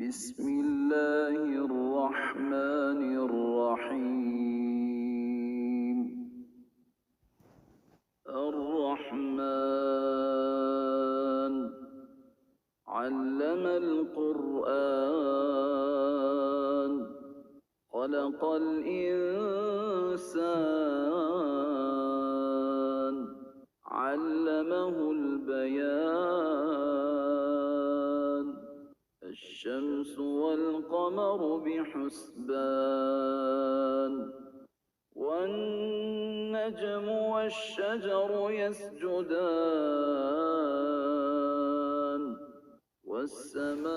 بسم الله الرحمن الرحيم. الرحمن علم القرآن خلق الإنسان علمه البيان. الشمس والقمر بحسبان والنجم والشجر يسجدان والسماء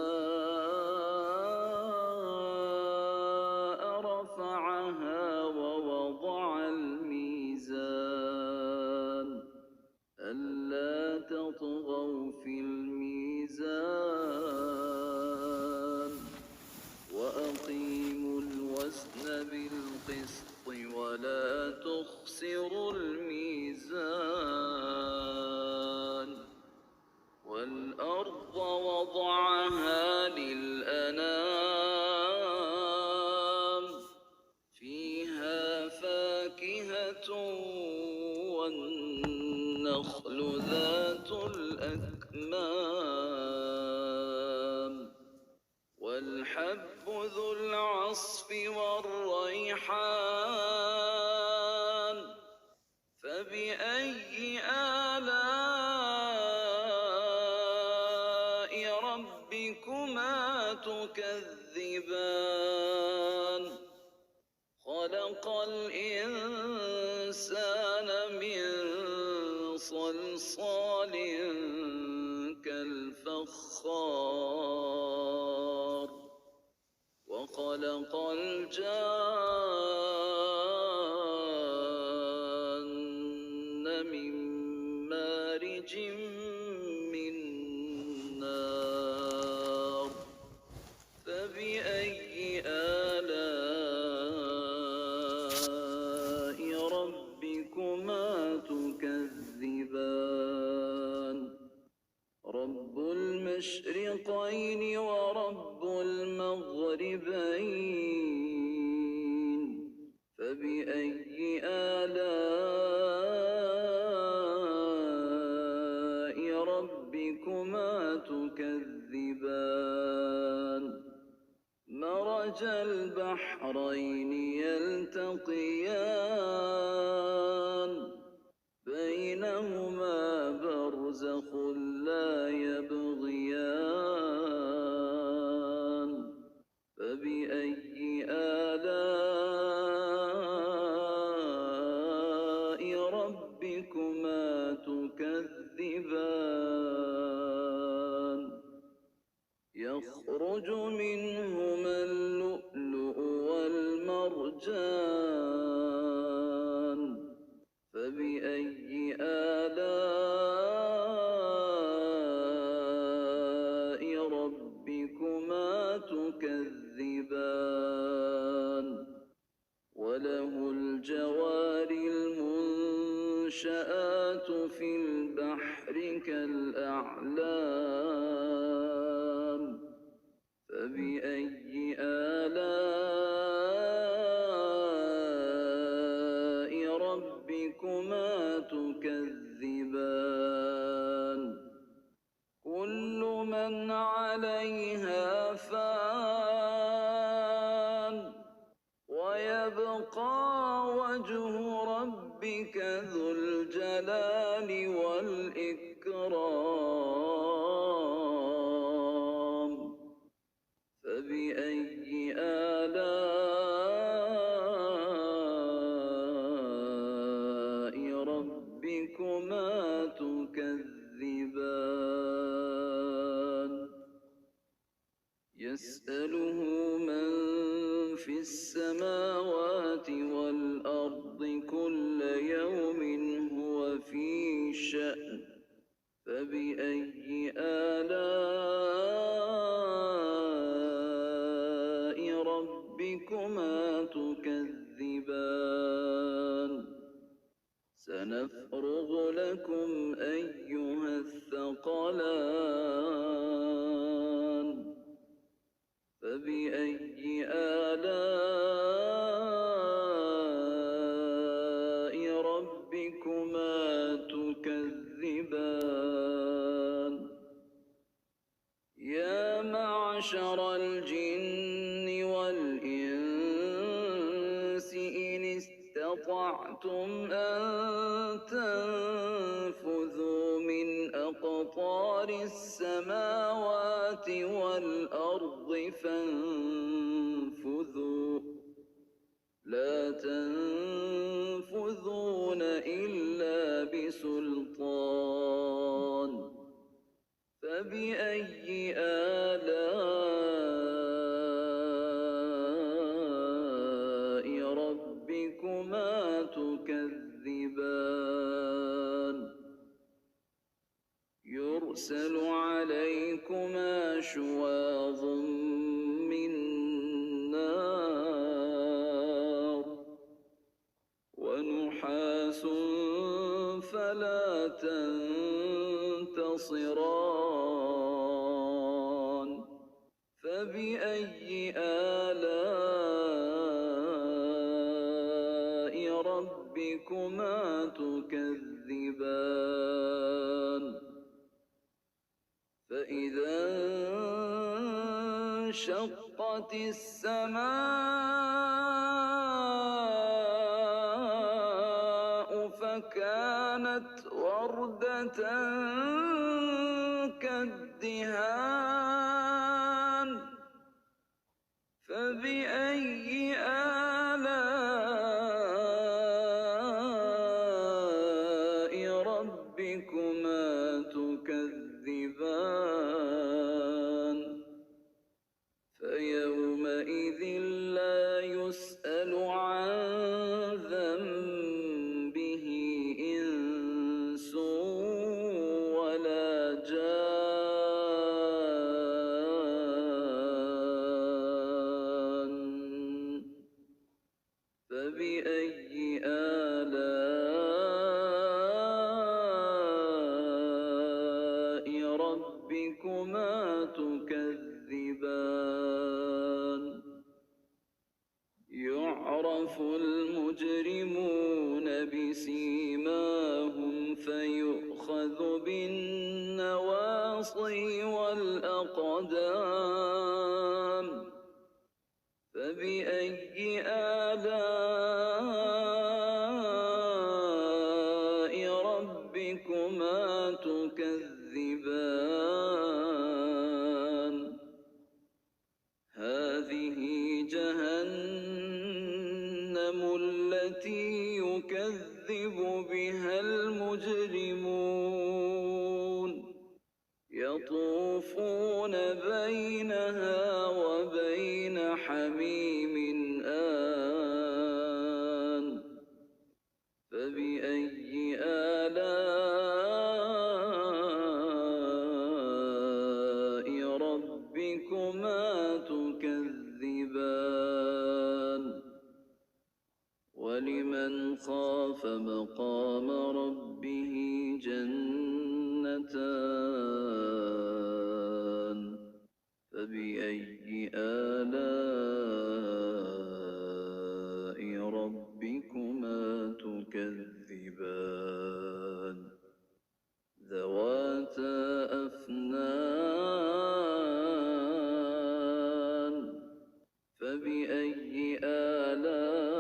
رفعها ووضع الميزان ألا تطغوا في الميزان وأقيموا الوزن بالقسط ولا تخسروا الميزان. والأرض وضعها للأنام فيها فاكهة والنخل ذات الأكمام والحب ذو العصف والريحان فبأي آلاء ربكما تكذبان. خلق الإنسان من صلصال كالفخار وخلق الجان من مارج من نار فبأي آلاء ربكما تكذبان. رب المشرقين ورب المغربين فبأي آلاء ربكما تكذبان. مرج البحرين يلتقيان بينهما برزخ لا يبغيان فبأي آلاء ربكما تكذبان. يخرج منهما اللؤلؤ والمرجان فبأي آلاء ربكما تكذبان. وله الجوار المنشآت في البحر كالأعلام فبأي آلاء ربكما تكذبان. كل من عليها فان ويبقى وجه ربك ذو الجلال والإكرام فبأي آلاء ربكما تكذبان. يسأله من في السماوات والأرض كل يوم هو في شأن فبأي آلاء ربكما تكذبان. سنفرغ لكم أيها الثقلان معشر الجن والإنس إن استطعتم أن تنفذوا من أقطار السماوات والأرض فانفذوا لا تنفذون إلا بسلطان فبأي آلاء ربكما تكذبان يرسل عليكما شواظ من نار ونحاس فلا تنتصران فبأي آلاء ربكما تكذبان فإذا انشقت السماء فكانت وردة كالدهان فبأي آلاء ربكما تكذبان فيومئذ لا يسأل عن ذنبه إنس ولا جان فبأي آلاء ربكما تكذبان يعرف المجرمون بسيماهم فيؤخذ بالنواصي والأقدام فبأي آلاء ربكما تكذبان هذه جهنم التي يكذب بها المجرمون يطوفون بينها وبين حميم آن فبأي آلاء ربكما تكذبان ولمن خاف مقام ربه جنتان فبأي آلاء ربكما تكذبان ذواتا أفنان فبأي آلاء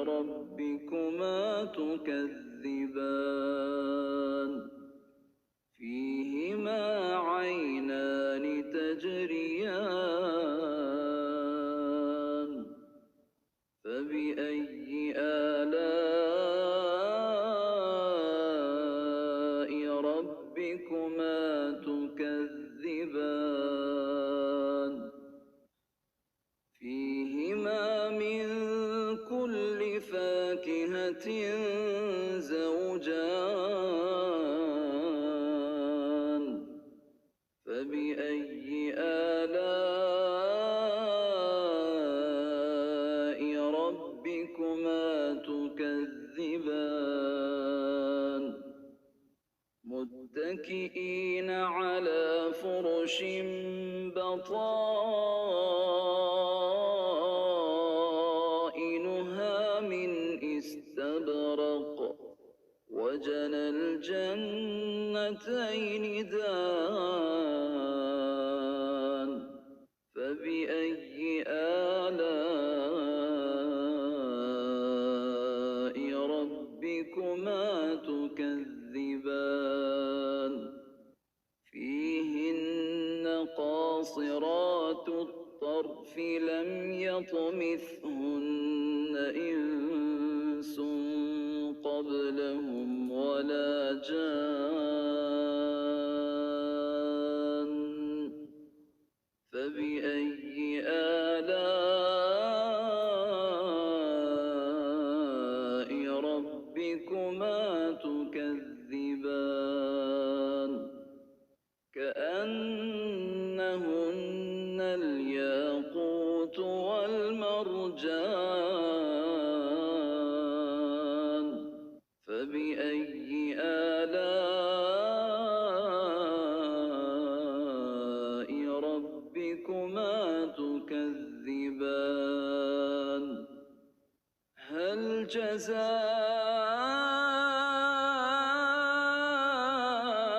ربكما تكذبان فيهما عينان تجريان فبأي آلاء ربكما تكذبان فيهما من كل فاكهة زوجان فبأي آلاء ربكما تكذبان متكئين على فرش بطائنها من استبرق وجنى الجنتين دان يطمثهن إنس قبلهم ولا جان فبأي آلاء ربكما تكذبان كأنهن الياقوت والمرجان فبأي آلاء ربكما تكذبان هل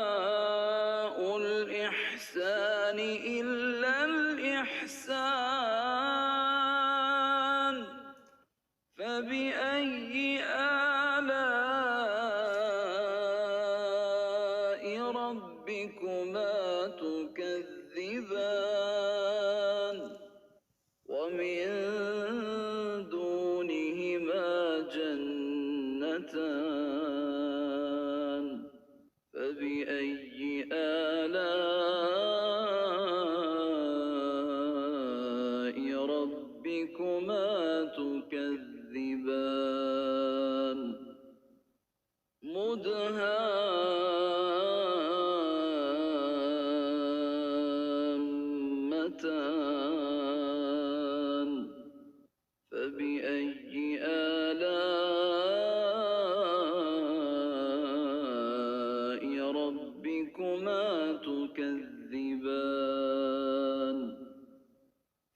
جزاء الإحسان إلا الإحسان فبأي آلاء ربكما تكذبان ومن دونهما جنتان فبأي آلاء ربكما تكذبان مدهامتان فبأي آلاء ربكما تكذبان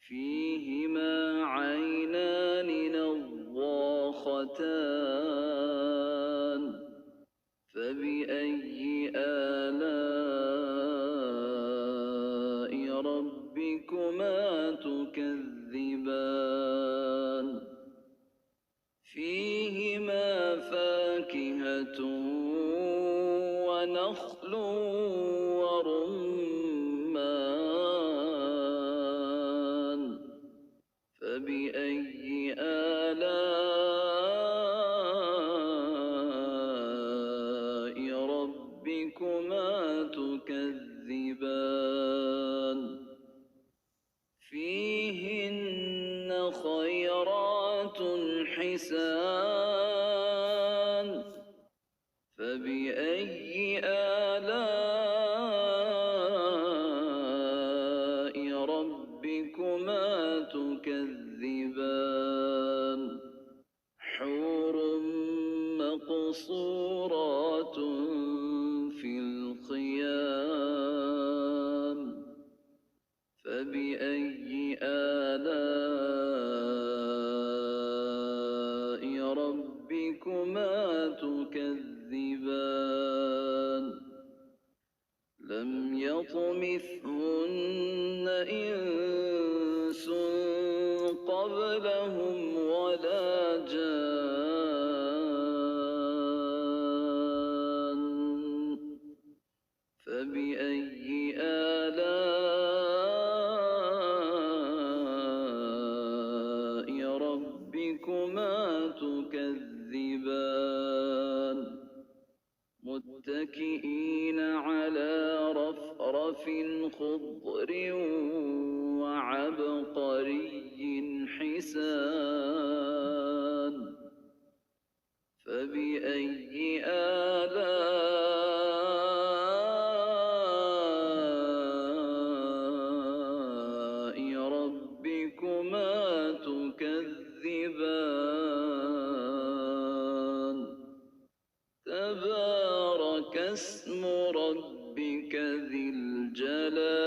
فيهما عينان نضاختان فبأي آلاء ربكما تكذبان فيهما فاكهة ونخل ورمان فبأي آلاء ربكما تكذبان فيهن خيرات حسان فبأي آلاء ربكما تكذبان حور مقصورات في الخيام فبأي آلاء ربكما تكذبان لم يطمثهن إنس قبلهم ولا جان فبأي آلاء ربكما تكذبان متكئين على رفرف خضر وعبقري حسان فبأي آلاء ربكما تكذبان تبارك اسم ربك ذي الجلال